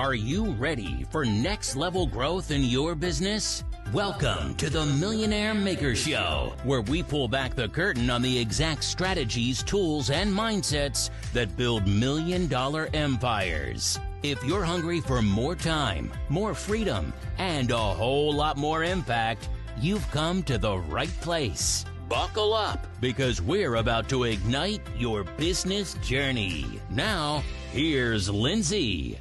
Are you ready for next level growth in your business? Welcome to the Millionaire Maker Show, where we pull back the curtain on the exact strategies, tools, and mindsets that build million-dollar empires. If you're hungry for more time, more freedom, and a whole lot more impact, you've come to the right place. Buckle up, because we're about to ignite your business journey. Now, here's Lindsay.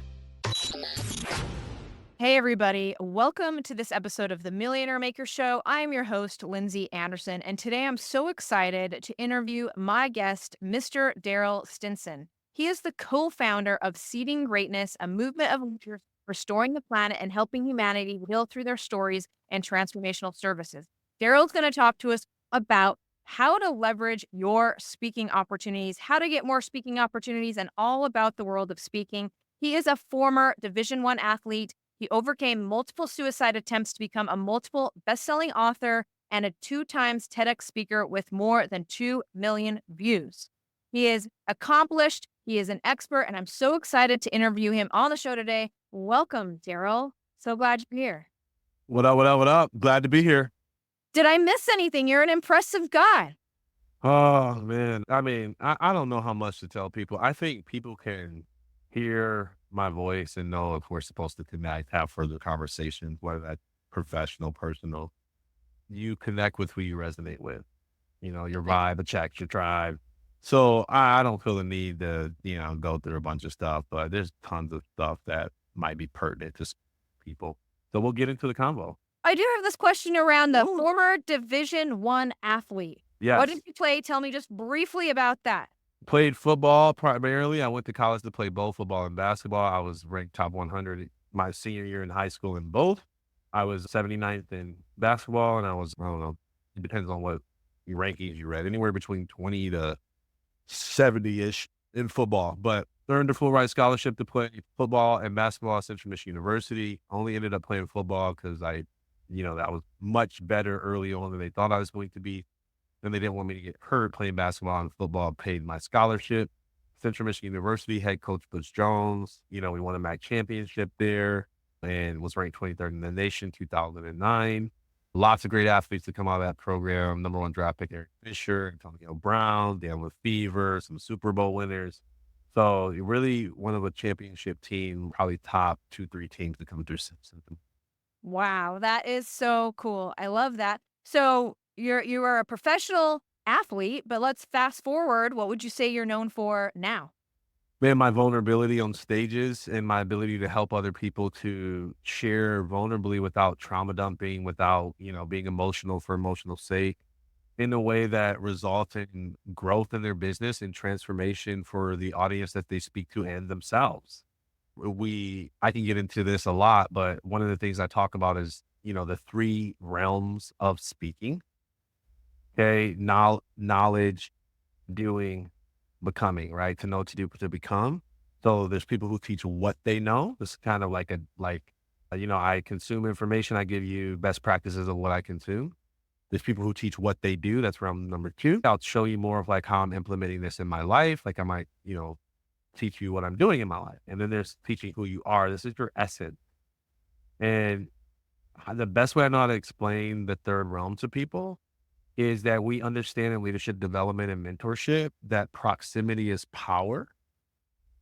Hey everybody, welcome to this episode of the Millionaire Maker Show. I'm your host, Lindsay Anderson, and today I'm so excited to interview my guest, Mr. Darryll Stinson. He is the co-founder of Seeding Greatness, a movement of leaders restoring the planet and helping humanity heal through their stories and transformational services. Darryll's going to talk to us about how to leverage your speaking opportunities, how to get more speaking opportunities, and all about the world of speaking. He is a former Division I athlete. He overcame multiple suicide attempts to become a multiple best-selling author and a 2-time TEDx speaker with more than 2 million views. He is accomplished. He is an expert, and I'm so excited to interview him on the show today. Welcome, Darryll. So glad you're here. What up, what up, what up? Glad to be here. Did I miss anything? You're an impressive guy. Oh, man. I don't know how much to tell people. I think people can hear my voice and know if we're supposed to connect, have further conversations, whether that's professional, personal. You connect with who you resonate with, your vibe, attracts your tribe. So I don't feel the need to, go through a bunch of stuff, but there's tons of stuff that might be pertinent to people. So we'll get into the convo. I do have this question around the former Division I athlete. Yes. What did you play? Tell me just briefly about that. Played football primarily. I went to college to play both football and basketball. I was ranked top 100 my senior year in high school in both. I was 79th in basketball, and I don't know, it depends on what rankings you read, anywhere between 20 to 70-ish in football. But earned a full ride scholarship to play football and basketball at Central Michigan University. Only ended up playing football because that was much better early on than they thought I was going to be. And they didn't want me to get hurt playing basketball and football, paid my scholarship. Central Michigan University, head coach Butch Jones, we won a MAC championship there and was ranked 23rd in the nation, 2009. Lots of great athletes to come out of that program. Number 1 draft pick, Eric Fisher, Antonio Brown, Dan Lefevre, some Super Bowl winners. So really one of a championship team, probably top 2-3 teams to come through Simpson. Wow, that is so cool. I love that. So you are a professional athlete, but let's fast forward. What would you say you're known for now? Man, my vulnerability on stages and my ability to help other people to share vulnerably without trauma dumping, without, being emotional for emotional's sake, in a way that results in growth in their business and transformation for the audience that they speak to and themselves. I can get into this a lot, but one of the things I talk about is, the 3 realms of speaking. Okay. Knowledge, doing, becoming, right? To know, to do, to become. So there's people who teach what they know. This is kind of like I consume information. I give you best practices of what I consume. There's people who teach what they do. That's realm number 2. I'll show you more of how I'm implementing this in my life. I might, teach you what I'm doing in my life. And then there's teaching who you are. This is your essence. And the best way I know how to explain the 3rd realm to people is that we understand in leadership development and mentorship that proximity is power,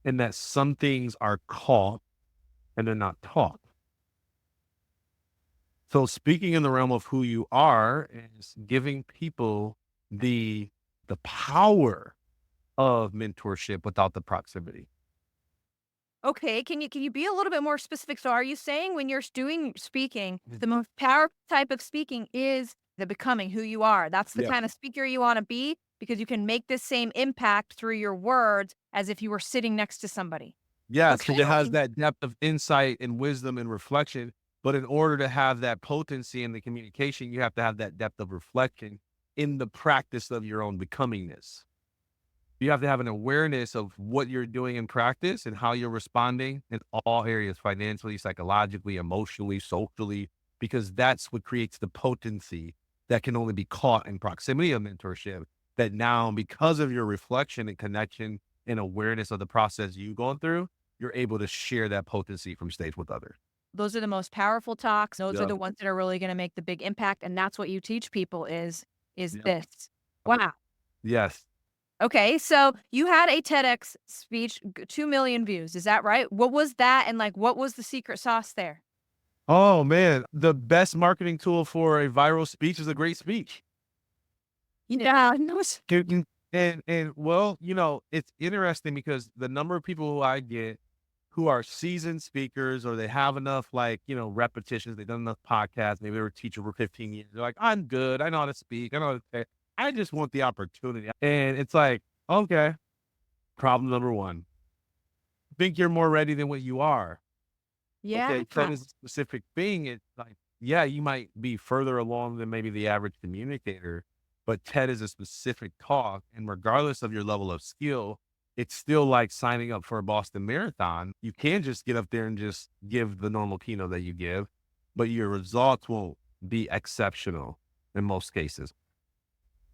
and that some things are caught and they're not taught. So speaking in the realm of who you are is giving people the power of mentorship without the proximity. Okay, can you be a little bit more specific? So are you saying when you're doing speaking, the most powerful type of speaking is the becoming who you are? That's the kind of speaker you want to be, because you can make the same impact through your words as if you were sitting next to somebody. Yes, because it has that depth of insight and wisdom and reflection. But in order to have that potency in the communication, you have to have that depth of reflection in the practice of your own becomingness. You have to have an awareness of what you're doing in practice and how you're responding in all areas, financially, psychologically, emotionally, socially, because that's what creates the potency that can only be caught in proximity of mentorship. That now, because of your reflection and connection and awareness of the process you've gone through, you're able to share that potency from stage with others. Those are the most powerful talks. Those are Yep. the ones that are really going to make the big impact. And that's what you teach people is Yep. this. Wow. Yes. Okay. So you had a TEDx speech, 2 million views. Is that right? What was that? And like, what was the secret sauce there? Oh man, the best marketing tool for a viral speech is a great speech. Yeah. No, And well, it's interesting because the number of people who I get who are seasoned speakers or they have enough repetitions, they've done enough podcasts, maybe they were a teacher for 15 years. They're like, I'm good. I know how to speak. I know how to say. I just want the opportunity. And it's like, okay, problem number one. Think you're more ready than what you are. yeah. Okay, that is a specific thing. It's like, yeah, you might be further along than maybe the average communicator, but TED is a specific talk. And regardless of your level of skill, it's still like signing up for a Boston Marathon. You can just get up there and just give the normal keynote that you give, but your results won't be exceptional in most cases.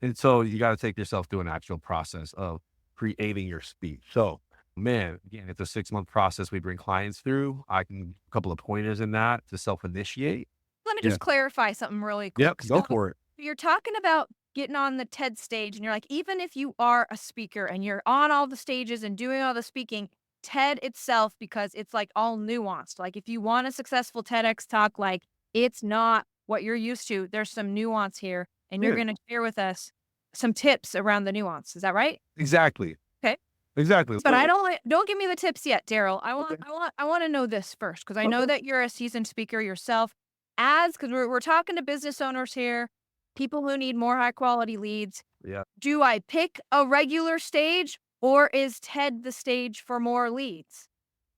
And so you got to take yourself through an actual process of creating your speech. So, man, again, it's a 6-month process we bring clients through. I can a couple of pointers in that to self-initiate. Let me Yeah. just clarify something really quick. Yep, go So for it. you're talking about getting on the TED stage, and you're like, even if you are a speaker and you're on all the stages and doing all the speaking, TED itself, because it's like all nuanced. Like if you want a successful TEDx talk, like it's not what you're used to. There's some nuance here, and you're Yeah. going to share with us some tips around the nuance. Is that right? Exactly. Okay. Exactly. But I don't give me the tips yet, Darryll. Okay. I want to know this first, because I know that you're a seasoned speaker yourself. Because we're talking to business owners here, people who need more high quality leads. Yeah. Do I pick a regular stage, or is TED the stage for more leads?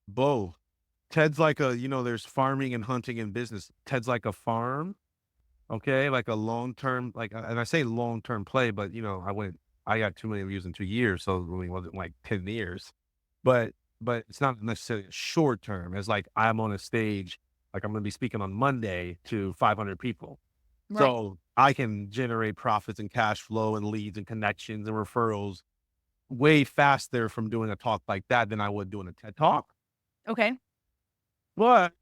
Both. TED's like there's farming and hunting in business. TED's like a farm. Okay. Like a long-term, and I say long-term play, but I got 2 million views in 2 years. So it really wasn't like 10 years, but it's not necessarily short term. It's like I'm on a stage, like I'm going to be speaking on Monday to 500 people. Right. So I can generate profits and cash flow and leads and connections and referrals way faster from doing a talk like that than I would doing a TED talk. Okay. But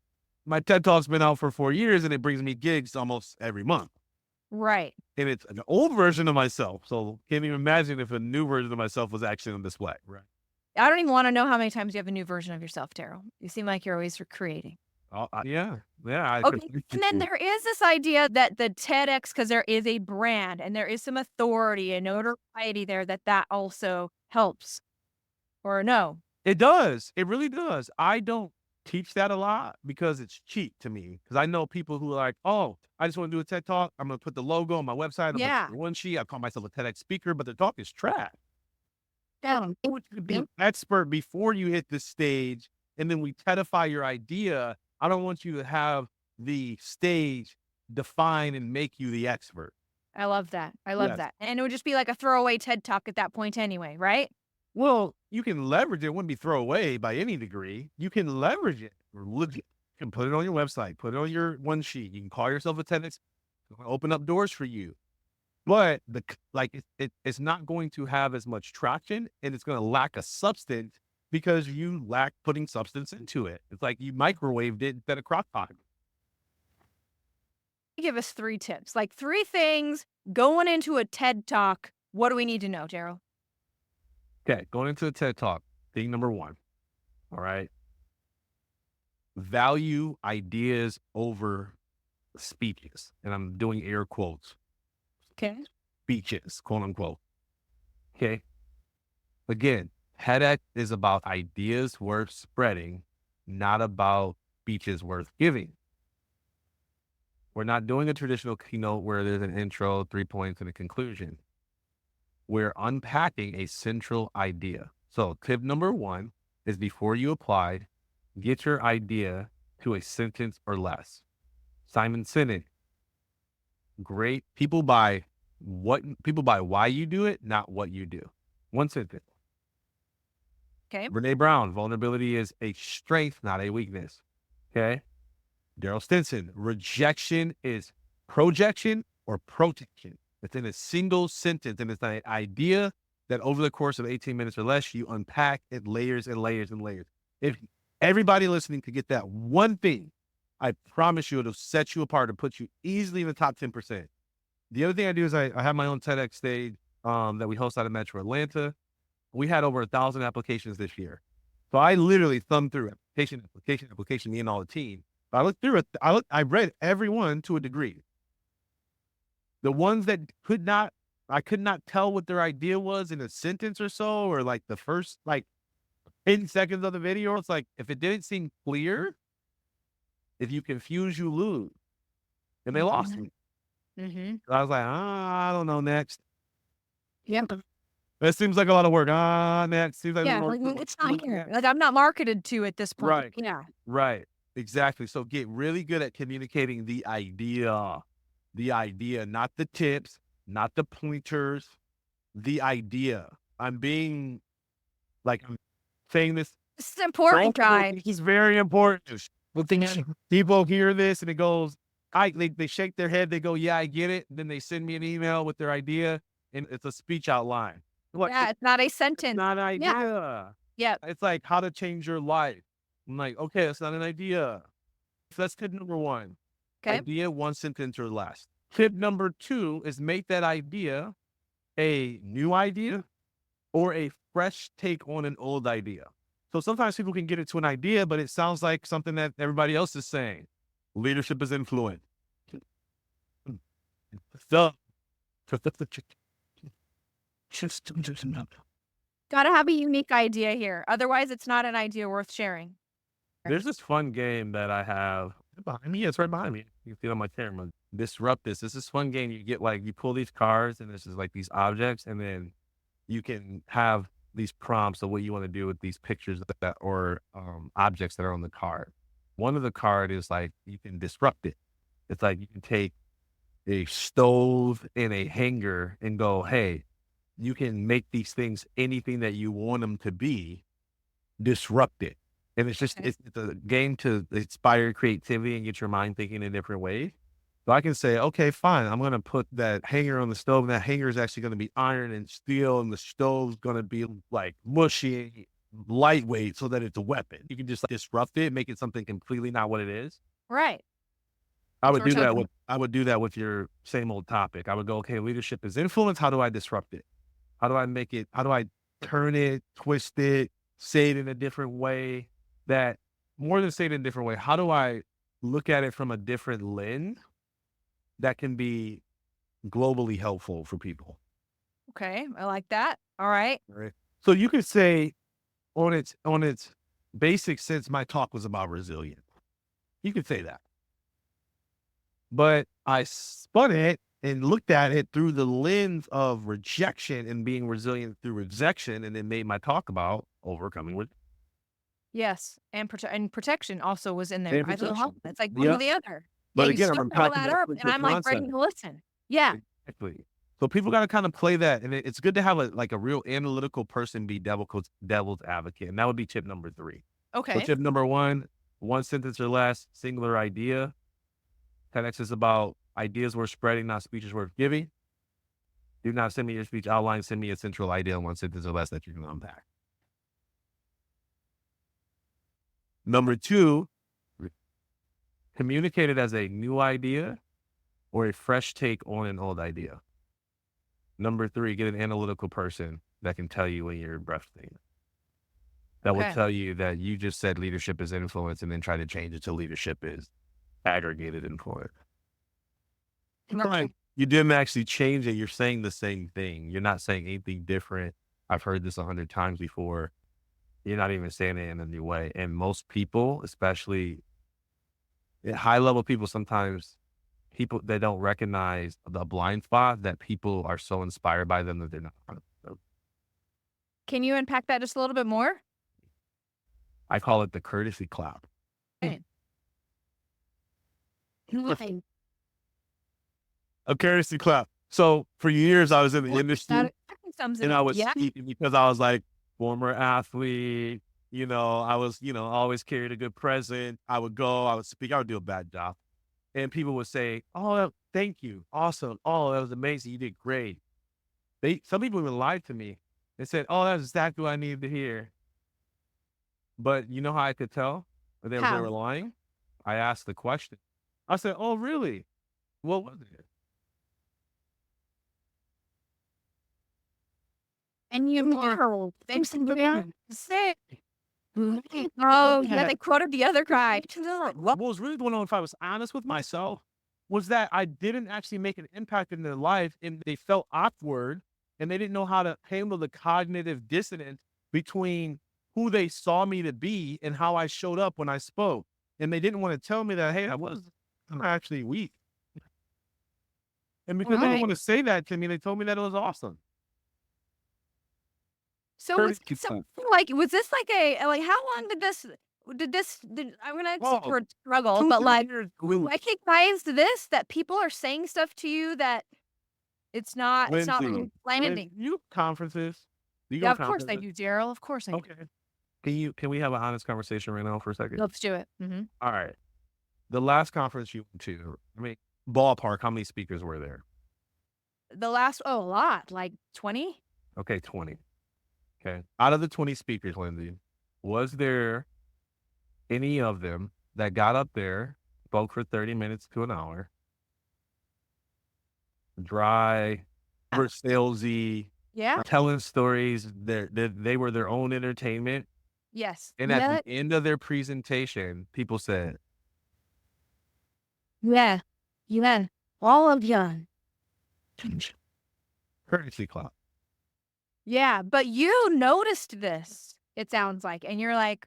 my TED talk's been out for 4 years and it brings me gigs almost every month. Right. And it's an old version of myself. So can't even imagine if a new version of myself was actually on display. Right. I don't even want to know how many times you have a new version of yourself, Darryll. You seem like you're always creating. Yeah. Yeah. Okay. And then there is this idea that the TEDx, because there is a brand and there is some authority and notoriety there, that also helps. Or no? It does. It really does. I don't teach that a lot because it's cheap to me. Because I know people who are like, oh, I just want to do a TED talk. I'm going to put the logo on my website. Yeah. One sheet. I call myself a TEDx speaker, but the talk is trash. Yeah. I want you to be an expert before you hit the stage, and then we TEDify your idea. I don't want you to have the stage define and make you the expert. I love that. I love Yes. that. And it would just be like a throwaway TED talk at that point anyway, right? Well, you can leverage it. It wouldn't be throwaway by any degree. You can leverage it. You can put it on your website, put it on your one sheet. You can call yourself a TEDx, open up doors for you. But it's not going to have as much traction, and it's going to lack a substance because you lack putting substance into it. It's like you microwaved it instead of crock pot. Give us 3 tips, like 3 things going into a TED talk. What do we need to know, Darryll? Okay, going into the TED talk, thing number 1. All right. Value ideas over speeches. And I'm doing air quotes. Okay. Speeches, quote unquote. Okay. Again, TEDx is about ideas worth spreading, not about speeches worth giving. We're not doing a traditional keynote where there's an intro, 3 points, and a conclusion. We're unpacking a central idea. So tip number 1 is before you apply, get your idea to a sentence or less. Simon Sinek. Great. People buy why you do it, not what you do. 1 sentence. Okay. Brene Brown, vulnerability is a strength, not a weakness. Okay. Darryll Stinson, rejection is projection or protection. It's in a single sentence, and it's an idea that over the course of 18 minutes or less, you unpack it layers and layers and layers. If everybody listening could get that one thing, I promise you it'll set you apart and put you easily in the top 10%. The other thing I do is I have my own TEDx stage that we host out of Metro Atlanta. We had over 1,000 applications this year. So I literally thumbed through application, me and all the team. But I looked through it. I read every one to a degree. The ones that I could not tell what their idea was in a sentence or so, or like the first 10 seconds of the video. It's like, if it didn't seem clear, if you confuse, you lose. And they lost me. Mm-hmm. So I was like, I don't know, next. Yep. That seems like a lot of work. Next. Seems like It's not here. Like, I'm not marketed to at this point. Right. Yeah. Right. Exactly. So get really good at communicating the idea, not the tips, not the pointers, the idea. I'm saying this. This is important, guys. This is very important. People hear this and it goes, they shake their head. They go, yeah, I get it. And then they send me an email with their idea and it's a speech outline. Yeah, it's not a sentence. It's not an idea. Yeah. It's like how to change your life. I'm like, okay, it's not an idea. So that's tip number one. Okay. Idea, one sentence or less. Tip number two is make that idea a new idea or a fresh take on an old idea. So sometimes people can get into an idea, but it sounds like something that everybody else is saying. Leadership is influence. Gotta have a unique idea here. Otherwise, it's not an idea worth sharing. There's this fun game that I have behind me. It's right behind me. You can see it on my camera. Disrupt this. This is fun game. You get you pull these cards and this is these objects, and then you can have these prompts of what you want to do with these pictures or objects that are on the card. One of the card is you can disrupt it. It's you can take a stove and a hanger and go, hey, you can make these things anything that you want them to be, disrupt it. And it's just, it's a game to inspire creativity and get your mind thinking in a different way. So I can say, okay, fine. I'm going to put that hanger on the stove, and that hanger is actually going to be iron and steel, and the stove's going to be mushy, lightweight, so that it's a weapon. You can just disrupt it, make it something completely not what it is. Right. I would do that with your same old topic. I would go, okay, leadership is influence. How do I disrupt it? How do I make it? How do I turn it, twist it, say it in a different way? That more than say it in a different way, how do I look at it from a different lens that can be globally helpful for people? Okay, I like that. All right. All right. So you could say on its basic sense, my talk was about resilience. You could say that. But I spun it and looked at it through the lens of rejection and being resilient through rejection, and then made my talk about overcoming with. Yes, and protection also was in there. And I thought, protection. it's one or the other. But you again, sum I'm all talking that about up, and I'm ready concept. to listen. Yeah. Exactly. So people got to kind of play that, and it's good to have a real analytical person be devil's advocate, and that would be tip number 3. Okay. So tip number 1, one sentence or less, singular idea. TEDx is about ideas worth spreading, not speeches worth giving. Do not send me your speech outline. Send me a central idea in one sentence or less that you can unpack. Number 2, communicate it as a new idea or a fresh take on an old idea. Number 3, get an analytical person that can tell you when you're breathtaking. That will tell you that you just said leadership is influence and then try to change it to leadership is aggregated influence. Right. You didn't actually change it. You're saying the same thing. You're not saying anything different. I've heard this 100 times before. You're not even saying it in a new way. And most people, especially high level people, sometimes people, they don't recognize the blind spot that people are so inspired by them that they're not. Can you unpack that just a little bit more? I call it the courtesy clap. Okay. A courtesy clap. So for years I was in the industry and I was speaking because I was former athlete, I was, always carried a good present. I would go, I would speak, I would do a bad job. And people would say, oh, thank you. Awesome. Oh, that was amazing. You did great. Some people even lied to me and said, oh, that's exactly what I needed to hear. But you know how I could tell that they How? were lying? I asked the question. I said, "Oh, really? What was it?" And you know, they say, oh, yeah, they quoted the other guy. What was really going on, if I was honest with myself, was that I didn't actually make an impact in their life, and they felt awkward, and they didn't know how to handle the cognitive dissonance between who they saw me to be and how I showed up when I spoke. And they didn't want to tell me that, hey, I'm actually weak. And because they didn't Right. want to say that to me, they told me that it was awesome. So was Courtesy so call. like was this like a like how long did I'm gonna use the Oh, word struggle, two, but 3 like years. recognized this that people are saying stuff to you that it's not Lindsay, landing. you conferences? Do you go Yeah, to of course I conferences? do, Daryl. Of course I do. Okay. Can we have an honest conversation right now for a second? Let's do it. All right. The last conference you went to, I mean, ballpark, how many speakers were there? The last a lot, like 20? Okay, 20. Okay. Out of the 20 speakers, Lindsay, was there any of them that got up there, spoke for 30 minutes to an hour, dry, or salesy, Yeah. telling stories, they were their own entertainment? Yes. And at Yeah. the end of their presentation, people said, Yeah. Yeah. All of you. courtesy clap. Yeah, but you noticed this, it sounds like, and you're like,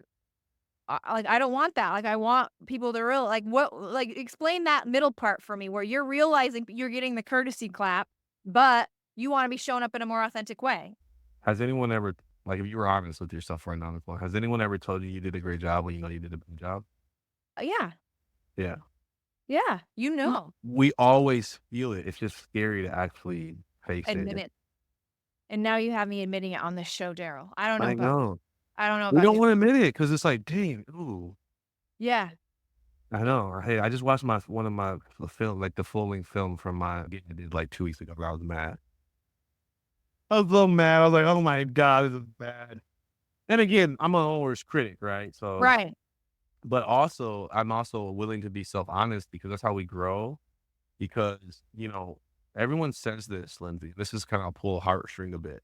I don't want that. Like, I want people to like, what, like, explain that middle part for me where you're realizing you're getting the courtesy clap, but you want to be showing up in a more authentic way. Has anyone ever, like, if you were honest with yourself right now on the phone, has anyone ever told you you did a great job when you know you did a good job? Yeah. Yeah. Yeah. You know, We always feel it. It's just scary to actually face admit it. it. And now you have me admitting it on this show, Daryl. I don't know I about you. know. I don't know We about don't you. want to admit it because it's like, dang, ooh. Yeah. I know. Hey, I just watched one of my film, like the full length film from my I did like 2 weeks ago. I was mad. I was so mad. I was like, oh my God, this is bad. And again, I'm an own worst critic, right? So, Right. but also, I'm also willing to be self honest because that's how we grow. Because, everyone says this, Lindsay. This is kind of pull a heartstring a bit.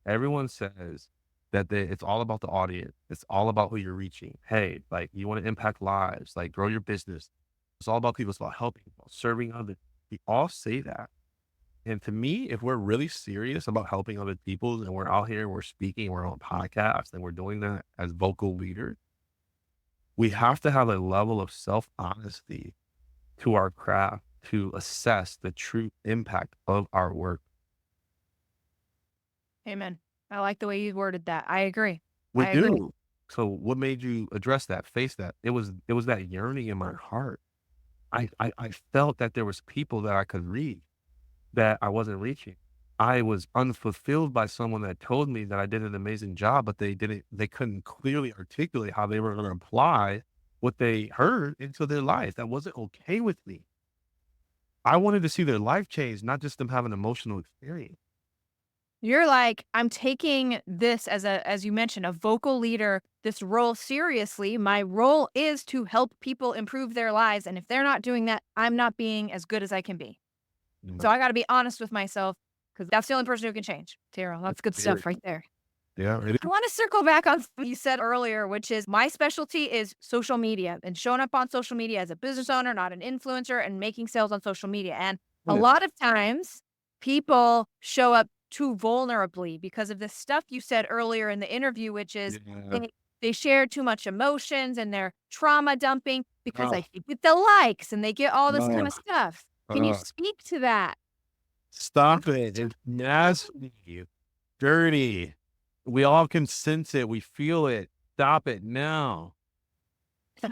Everyone says that it's all about the audience. It's all about who you're reaching. Hey, like you want to impact lives, like grow your business. It's all about people. It's about helping people, serving others. We all say that. And to me, if we're really serious about helping other people and we're out here, we're speaking, we're on podcasts and we're doing that as vocal leaders, we have to have a level of self-honesty to our craft to assess the true impact of our work. Amen. I like the way you worded that. I agree. We I agree. do. So what made you address that, face that? It was that yearning in my heart. I felt that there was people that I could reach that I wasn't reaching. I was unfulfilled by someone that told me that I did an amazing job, but they couldn't clearly articulate how they were going to apply what they heard into their life. That wasn't okay with me. I wanted to see their life change, not just them have an emotional experience. You're like, I'm taking this as you mentioned, a vocal leader, this role seriously. My role is to help people improve their lives. And if they're not doing that, I'm not being as good as I can be. So I got to be honest with myself because that's the only person who can change. Tara, that's good stuff right there. Yeah, it I want to circle back on what you said earlier, which is my specialty is social media and showing up on social media as a business owner, not an influencer, and making sales on social media. And a lot of times people show up too vulnerably because of the stuff you said earlier in the interview, which is they share too much emotions and they're trauma dumping because I think with the likes and they get all this kind of stuff. Can you speak to that? Stop it. It's nasty, dirty. We all can sense it. We feel it. Stop it now. How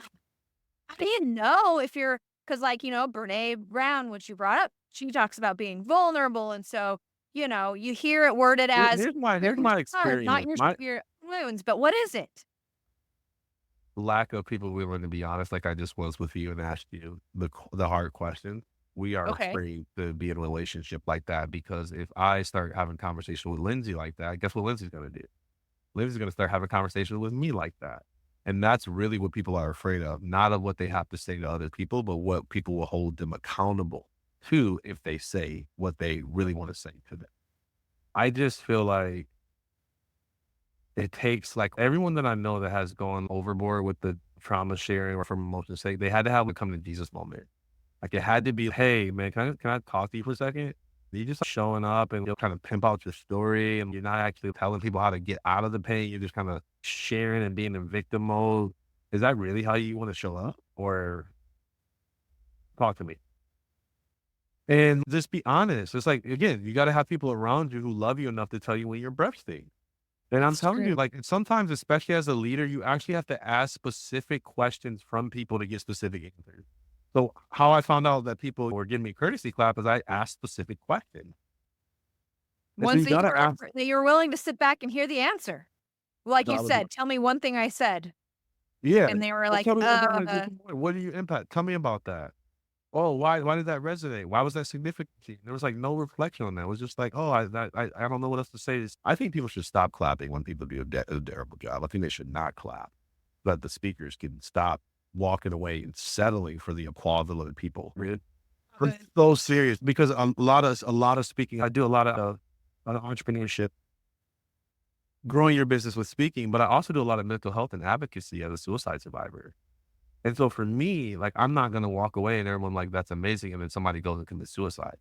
do you know if you're, because Brene Brown, which you brought up, she talks about being vulnerable. And so, you hear it worded as Here's my experience. not your wounds, but what is it? Lack of people willing to be honest, like I just was with you and asked you the hard question. We are afraid to be in a relationship like that because if I start having conversation with Lindsay like that, guess what Lindsay's going to do? Lindsay's going to start having conversations with me like that. And that's really what people are afraid of, not of what they have to say to other people, but what people will hold them accountable to if they say what they really want to say to them. I just feel like it takes like everyone that I know that has gone overboard with the trauma sharing or from emotion's sake, they had to have a come to Jesus moment. Like it had to be, hey man, can I talk to you for a second? You just showing up and you'll kind of pimp out your story and you're not actually telling people how to get out of the pain. You're just kind of sharing and being in victim mode. Is that really how you want to show up? Or talk to me? And just be honest. It's like, again, you got to have people around you who love you enough to tell you when your breath stinks. And I'm That's telling you, true. like, sometimes, especially as a leader, you actually have to ask specific questions from people to get specific answers. So how I found out that people were giving me courtesy clap is I asked specific questions. And so Ones you gotta ask. that you're willing to sit back and hear the answer. Like you I was like, said, "Tell me one thing I said." yeah. And they were Well, like, tell me about it. What do you impact? Tell me about that. Oh, why did that resonate? Why was that significant to you? There was like no reflection on that. It was just like, oh, I don't know what else to say. I think people should stop clapping when people do a terrible job. I think they should not clap. But the speakers can stop walking away and settling for the applause of other people. Really? I'm so serious because a lot of speaking. I do a lot of entrepreneurship, growing your business with speaking, but I also do a lot of mental health and advocacy as a suicide survivor. And so for me, like, I'm not going to walk away and everyone like, that's amazing. And then somebody goes and commits suicide.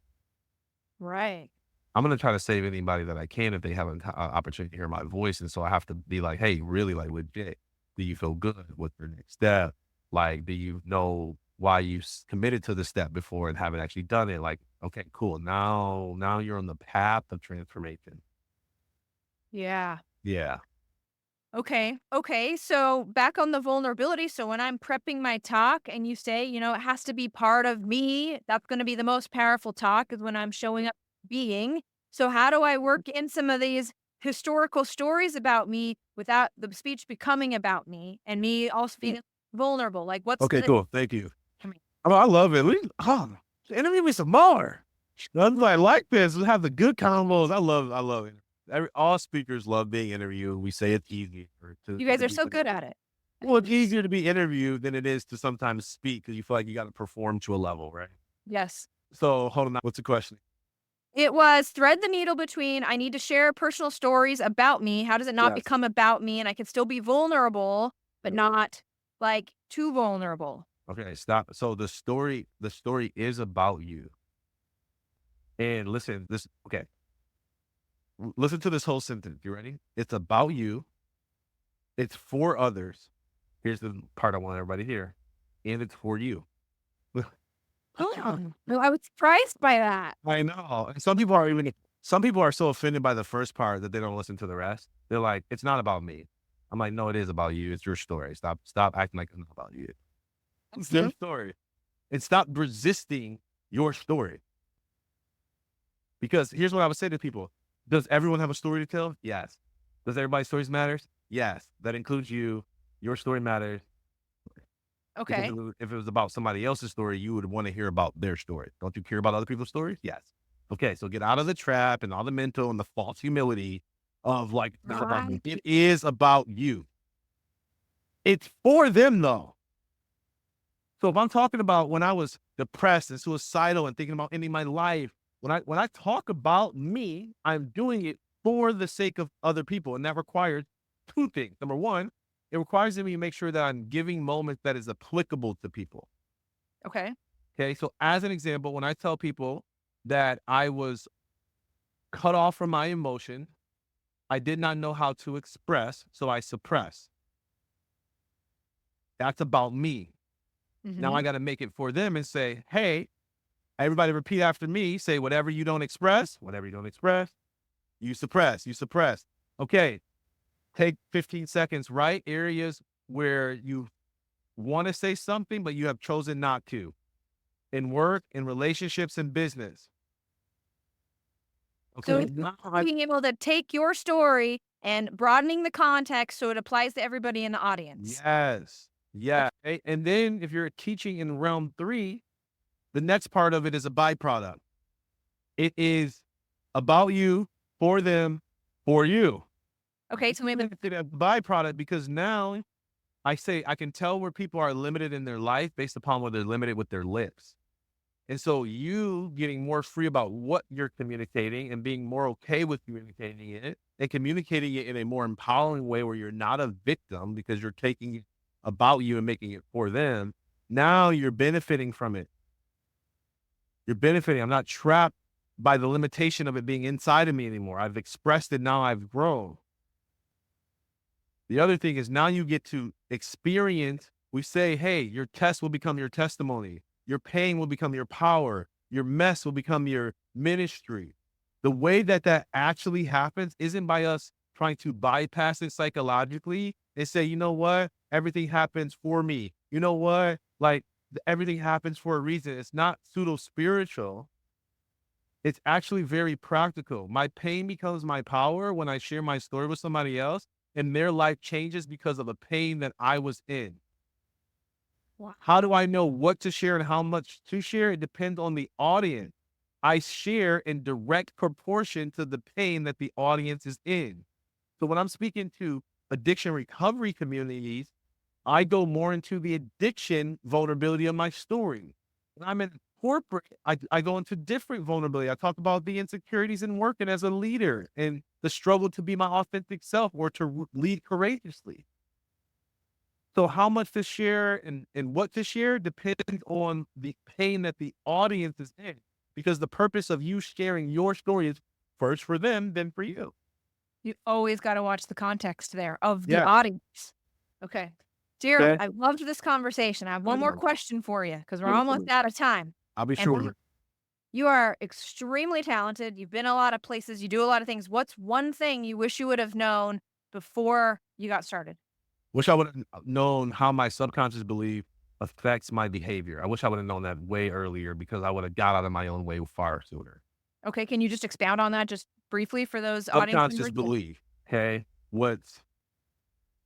right. I'm going to try to save anybody that I can if they have an opportunity to hear my voice. And so I have to be like, hey, really, like, legit, do you feel good? What's your next step? Like, do you know why you committed to the step before and haven't actually done it? Like, okay, cool. Now you're on the path of transformation. Yeah. Yeah. Okay. Okay. So back on the vulnerability. So when I'm prepping my talk and you say, it has to be part of me, that's going to be the most powerful talk is when I'm showing up being. So how do I work in some of these historical stories about me without the speech becoming about me and me also being vulnerable? Like what's Okay, the, cool. Thank you. I mean, I love it. Interview me some more. I like this. We have the good combos. I love it. All speakers love being interviewed. We say it's easier to you guys are interview. so good at it. Well, it's easier to be interviewed than it is to sometimes speak because you feel like you got to perform to a level, right? Yes. So hold on. What's the question? It was thread the needle between I need to share personal stories about me. How does it not Yes. become about me? And I can still be vulnerable, but not like too vulnerable. Okay, stop. So the story is about you. And listen, okay. Listen to this whole sentence. You ready? It's about you. It's for others. Here's the part I want everybody to hear. And it's for you. No, I was surprised by that. I know. And some people are so offended by the first part that they don't listen to the rest. They're like, it's not about me. I'm like, no, it is about you. It's your story. Stop acting like it's not about you. It's their story. And stop resisting your story. Because here's what I would say to people. Does everyone have a story to tell? Yes. Does everybody's stories matter? Yes. That includes you. Your story matters. Because Okay. if it was about somebody else's story, you would want to hear about their story. Don't you care about other people's stories? Yes. Okay, so get out of the trap and all the mental and the false humility of like, not about me. It is about you. It's for them though. So if I'm talking about when I was depressed and suicidal and thinking about ending my life, when I talk about me, I'm doing it for the sake of other people. And that requires two things. Number one, it requires me to make sure that I'm giving moments that is applicable to people. Okay. Okay. So as an example, when I tell people that I was cut off from my emotion, I did not know how to express, so I suppress. That's about me. Now I got to make it for them and say, hey, everybody repeat after me. Say, whatever you don't express, you suppress. Okay. Take 15 seconds, right? Areas where you want to say something, but you have chosen not to. In work, in relationships, in business. So Okay. being able to take your story and broadening the context so it applies to everybody in the audience. Yes. Yeah. Okay. And then if you're teaching in round 3, the next part of it is a byproduct. It is about you, for them, for you. Okay. So maybe It's a byproduct because now I say I can tell where people are limited in their life based upon where they're limited with their lips. And so you getting more free about what you're communicating and being more okay with communicating it and communicating it in a more empowering way where you're not a victim because you're taking it about you and making it for them. Now you're benefiting from it. You're benefiting. I'm not trapped by the limitation of it being inside of me anymore. I've expressed it. Now I've grown. The other thing is now you get to experience. We say, hey, your test will become your testimony. Your pain will become your power. Your mess will become your ministry. The way that that actually happens isn't by us trying to bypass it psychologically and say, you know what? Everything happens for me. You know what? Like everything happens for a reason. It's not pseudo spiritual. It's actually very practical. My pain becomes my power when I share my story with somebody else and their life changes because of a pain that I was in. Wow. How do I know what to share and how much to share? It depends on the audience. I share in direct proportion to the pain that the audience is in. So when I'm speaking to addiction recovery communities, I go more into the addiction vulnerability of my story. When I'm in corporate, I go into different vulnerability. I talk about the insecurities in working as a leader and the struggle to be my authentic self or to lead courageously. So how much to share and what to share depends on the pain that the audience is in, because the purpose of you sharing your story is first for them, then for you. You always got to watch the context there of the Yeah. audience. Okay. Darryll, Okay. I loved this conversation. I have one more question for you because we're Please, almost please. out of time. I'll be And sure. you are extremely talented. You've been a lot of places. You do a lot of things. What's one thing you wish you would have known before you got started? Wish I would have known how my subconscious belief affects my behavior. I wish I would have known that way earlier because I would have got out of my own way far sooner. Okay. Can you just expound on that just briefly for those audience Subconscious members? belief, okay? What's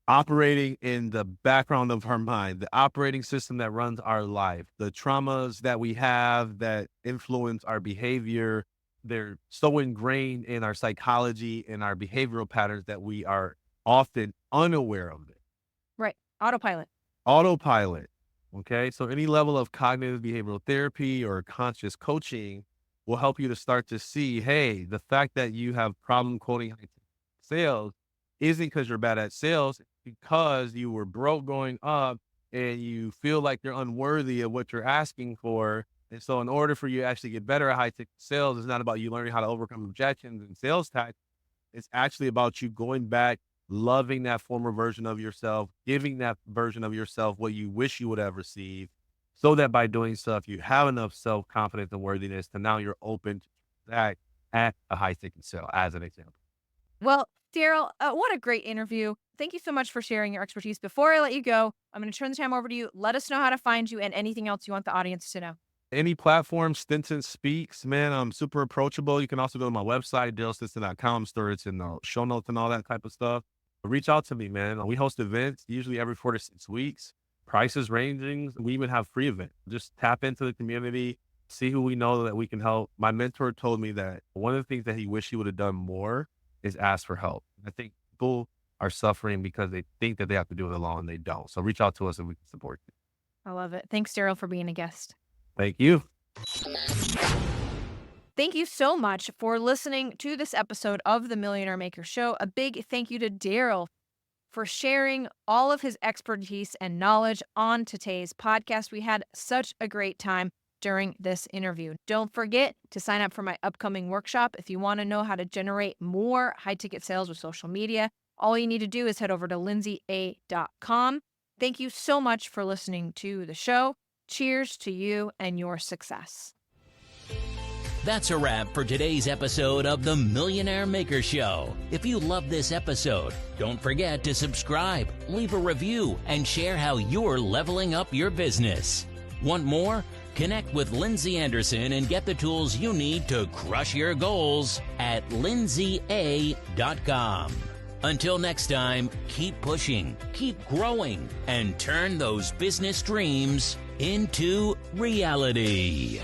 operating in the background of our mind, the operating system that runs our life, the traumas that we have that influence our behavior, they're so ingrained in our psychology and our behavioral patterns that we are often unaware of it. Right. Autopilot. Autopilot. Okay. So any level of cognitive behavioral therapy or conscious coaching will help you to start to see, hey, the fact that you have problem quoting sales isn't because you're bad at sales, it's because you were broke growing up and you feel like you're unworthy of what you're asking for. And so in order for you to actually get better at high ticket sales, it's not about you learning how to overcome objections and sales tactics. It's actually about you going back, loving that former version of yourself, giving that version of yourself what you wish you would have received, so that by doing stuff, you have enough self-confidence and worthiness to now you're open to that at a high ticket sale, as an example. Well, Darryll, what a great interview. Thank you so much for sharing your expertise. Before I let you go, I'm going to turn the time over to you. Let us know how to find you and anything else you want the audience to know. Any platform, Stinson Speaks, man, I'm super approachable. You can also go to my website, darrylstinson.com, it's in the show notes and all that type of stuff. Reach out to me, man. We host events usually every 4 to 6 weeks. Prices ranging. We even have free events. Just tap into the community, see who we know that we can help. My mentor told me that one of the things that he wished he would have done more is ask for help. I think people are suffering because they think that they have to do it alone and they don't. So reach out to us and we can support you. I love it. Thanks, Darryll, for being a guest. Thank you. Thank you so much for listening to this episode of the Millionaire Maker Show. A big thank you to Darryll for sharing all of his expertise and knowledge on today's podcast. We had such a great time during this interview. Don't forget to sign up for my upcoming workshop. If you want to know how to generate more high-ticket sales with social media, all you need to do is head over to lindsayaa.com. Thank you so much for listening to the show. Cheers to you and your success. That's a wrap for today's episode of the Millionaire Maker Show. If you love this episode, don't forget to subscribe, leave a review, and share how you're leveling up your business. Want more? Connect with Lindsay Anderson and get the tools you need to crush your goals at lindsayaa.com. Until next time, keep pushing, keep growing, and turn those business dreams into reality.